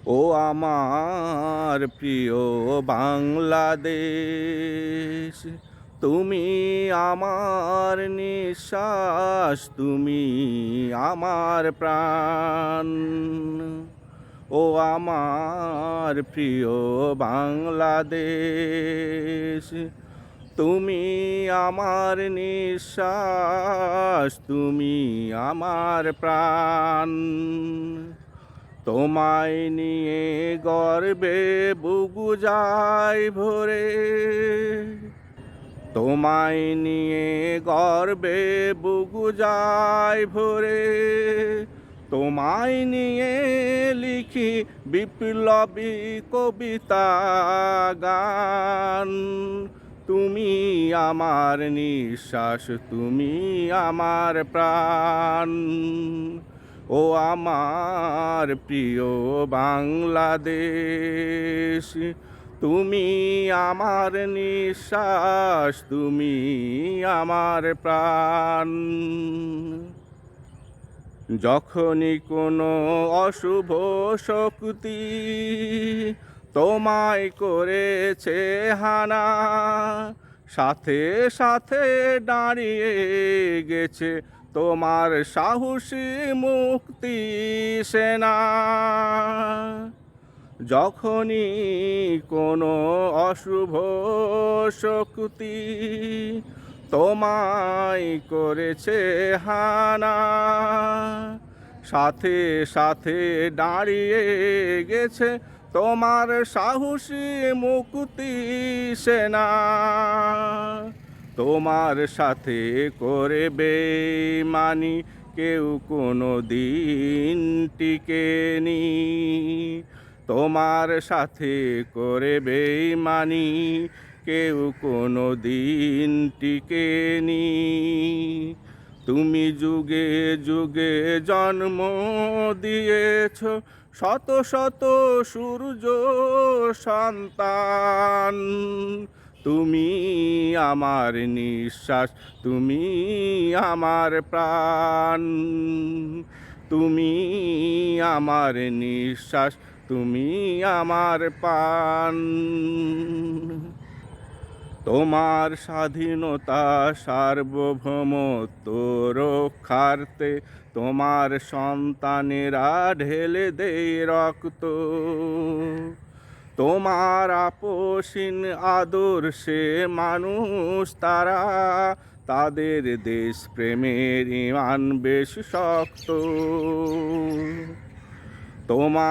ও আমার প্রিয় বাংলাদেশ, তুমি আমার নিঃশ্বাস, তুমি আমার প্রাণ। ও আমার প্রিয় বাংলাদেশ, তুমি আমার নিঃশ্বাস, তুমি আমার প্রাণ। তোমায় নিয়ে গর্বে বুকু যায় ভরে, তোমায় নিয়ে গর্বে বুকু যায় ভরে, তোমায় নিয়ে লিখি বিপ্লবী কবিতা গান। তুমি আমার নিঃশ্বাস, তুমি আমার প্রাণ। ও আমার প্রিয় বাংলাদেশ, তুমি আমার নিঃশ্বাস, তুমি আমার প্রাণ। যখনই কোনো অশুভ শক্তি তোমায় করেছে হানা, সাথে সাথে দাঁড়িয়ে গেছে তোমার সাহসী মুক্তি সেনা। যখনই কোনো অশুভ শক্তি তোমায় করেছে হানা, সাথে সাথে দাঁড়িয়ে গেছে তোমার সাহসী মুক্তি সেনা। তোমার সাথে করে বেঈমানি কেউ কোনো দিন টিকেনি, তোমার সাথে করে বেঈমানি কেউ কোনো দিন টিকেনি। তুমি যুগে যুগে জন্ম দিয়েছ শত শত সূর্য সন্তান। তুমি আমার নিঃশ্বাস, তুমি আমার প্রাণ। তুমি আমার নিঃশ্বাস, তুমি আমার প্রাণ। তোমার স্বাধীনতা সার্বভৌমত্ব রক্ষার্থে তোমার সন্তানেরা ঢেলে দেয় রক্ত। তোমার আপোষহীন আদর্শে মানুষ তারা, তাদের দেশপ্রেমের ঈমান বেশ শক্ত। তোমার